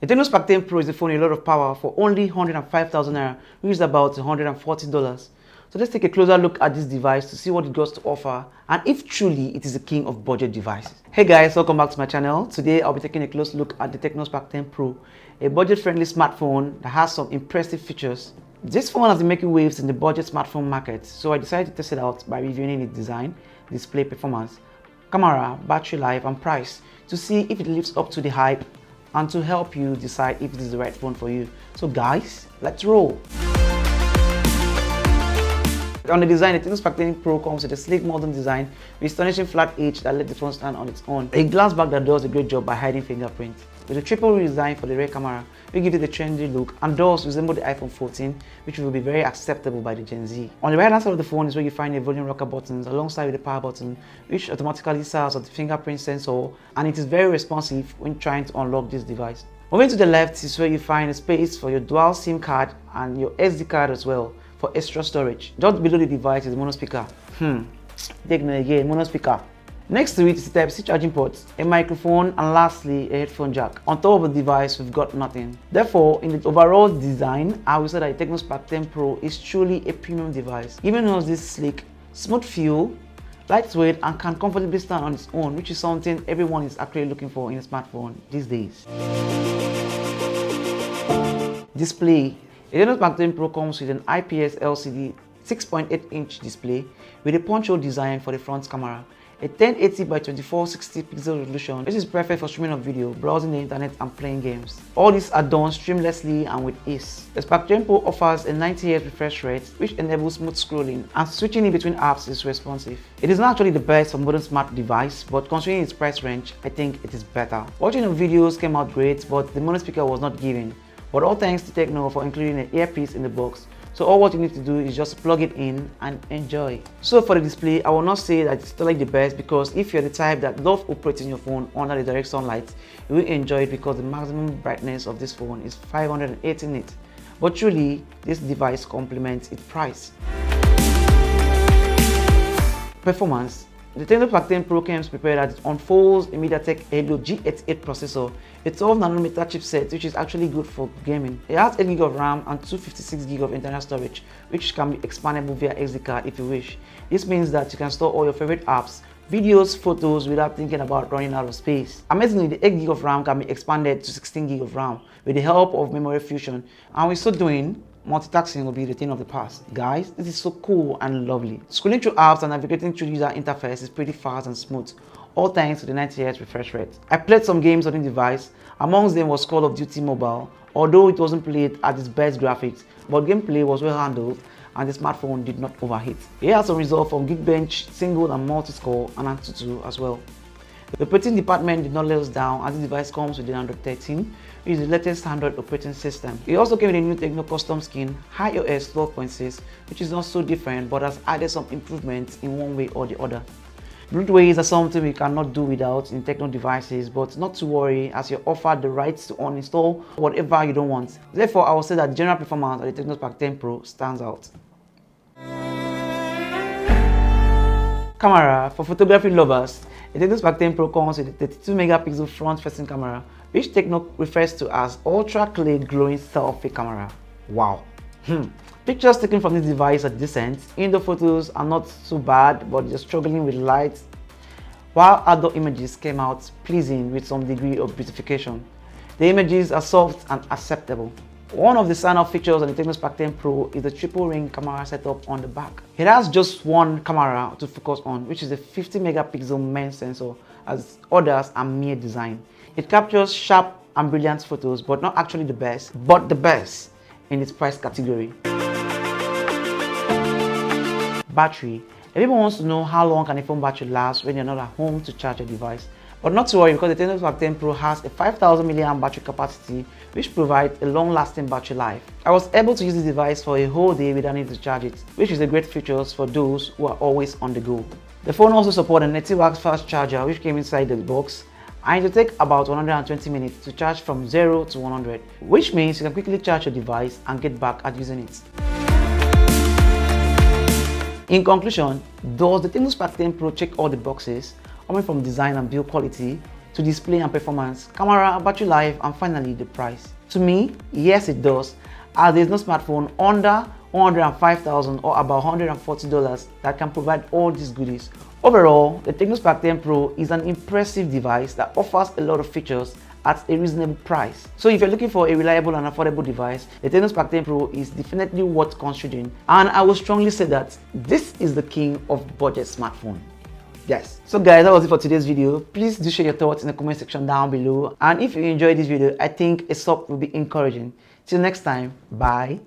The TECNO Spark 10 Pro is a phone with a lot of power for only 105,000 naira, which is about $140. So let's take a closer look at this device to see what it got to offer and if truly it is the king of budget devices. Hey guys, welcome back to my channel. Today I'll be taking a close look at the TECNO Spark 10 Pro, a budget-friendly smartphone that has some impressive features. This phone has been making waves in the budget smartphone market, so I decided to test it out by reviewing its design, display performance, camera, battery life and price to see if it lives up to the hype and to help you decide if it is the right phone for you. So guys, let's roll. On the design, the TECNO Spark 10 Pro comes with a sleek modern design with astonishing flat edge that let the phone stand on its own. A glass back that does a great job by hiding fingerprints. With a triple redesign for the rear camera, we give it a trendy look and does resemble the iPhone 14, which will be very acceptable by the Gen Z. On the right hand side of the phone is where you find the volume rocker buttons alongside with the power button, which automatically serves as the fingerprint sensor, and it is very responsive when trying to unlock this device. Moving to the left is where you find a space for your dual SIM card and your SD card as well for extra storage. Just below the device is the mono speaker. TECNO again, mono speaker. Next to it is the Type-C charging port, a microphone, and lastly a headphone jack. On top of the device, we've got nothing. Therefore, in the overall design, I would say that the TECNO Spark 10 Pro is truly a premium device, giving us this sleek, smooth feel, lightweight, and can comfortably stand on its own, which is something everyone is actually looking for in a smartphone these days. Display. The TECNO Spark 10 Pro comes with an IPS LCD 6.8-inch display with a punch-hole design for the front camera, a 1080 by 2460 pixel resolution. This is perfect for streaming of video, browsing the internet and playing games. All these are done seamlessly and with ease. The Spark 10 Pro offers a 90Hz refresh rate which enables smooth scrolling, and switching in between apps is responsive. It is not actually the best for modern smart device, but considering its price range, I think it is better. Watching the videos came out great, but the mono speaker was not given. But all thanks to TECNO for including an earpiece in the box. So all what you need to do is just plug it in and enjoy. So for the display, I will not say that it's still like the best, because if you're the type that loves operating your phone under the direct sunlight, you will enjoy it because the maximum brightness of this phone is 580 nits. But truly, this device complements its price. Performance. The TECNO Spark 10 Pro comes prepared as it unfolds a Mediatek Helio G88 Processor, a 12nm chipset which is actually good for gaming. It has 8GB of RAM and 256GB of internal storage, which can be expandable via SD card if you wish. This means that you can store all your favorite apps, videos, photos without thinking about running out of space. Amazingly, the 8GB of RAM can be expanded to 16GB of RAM with the help of memory fusion, and with so doing, multitasking will be the thing of the past. Guys, this is so cool and lovely. Scrolling through apps and navigating through user interface is pretty fast and smooth, all thanks to the 90Hz refresh rate. I played some games on the device. Amongst them was Call of Duty Mobile, although it wasn't played at its best graphics, but gameplay was well handled and the smartphone did not overheat. It had some results from Geekbench, single and multi-score, and Antutu as well. The operating department did not let us down, as the device comes with the Android 13, which is the latest Android operating system. It also came with a new TECNO custom skin, iOS 12.6, which is not so different but has added some improvements in one way or the other. Bluetooth are something we cannot do without in TECNO devices, but not to worry, as you're offered the rights to uninstall whatever you don't want. Therefore, I will say that the general performance of the TECNO Spark 10 Pro stands out. Camera. For photography lovers, the TECNO Spark 10 Pro comes with a 32MP front-facing camera, which TECNO refers to as ultra-clear glowing selfie camera. Wow. Pictures taken from this device are decent. Indoor photos are not so bad, but you're struggling with light, while outdoor images came out pleasing with some degree of beautification. The images are soft and acceptable. One of the standout features on the TECNO Spark 10 Pro is the triple ring camera setup on the back. It has just one camera to focus on, which is a 50MP main sensor, as others are mere design. It captures sharp and brilliant photos, but not actually the best, but the best in its price category. Battery. Everyone wants to know how long can a phone battery last when you're not at home to charge your device. But not to worry, because the TECNO Spark 10 Pro has a 5000 mAh battery capacity, which provides a long-lasting battery life. I was able to use the device for a whole day without needing to charge it, which is a great feature for those who are always on the go. The phone also supports a 90W fast charger, which came inside the box, and it will take about 120 minutes to charge from 0 to 100, which means you can quickly charge your device and get back at using it. In conclusion, does the TECNO Spark 10 Pro check all the boxes, coming from design and build quality to display and performance, camera, battery life, and finally the price. To me, yes it does, as there is no smartphone under $105,000 or about $140 that can provide all these goodies. Overall, the TECNO Spark 10 Pro is an impressive device that offers a lot of features at a reasonable price. So if you're looking for a reliable and affordable device, the TECNO Spark 10 Pro is definitely worth considering, and I will strongly say that this is the king of budget smartphone. Yes. So guys, that was it for today's video. Please do share your thoughts in the comment section down below, and if you enjoyed this video, I think a sub will be encouraging. Till next time, bye.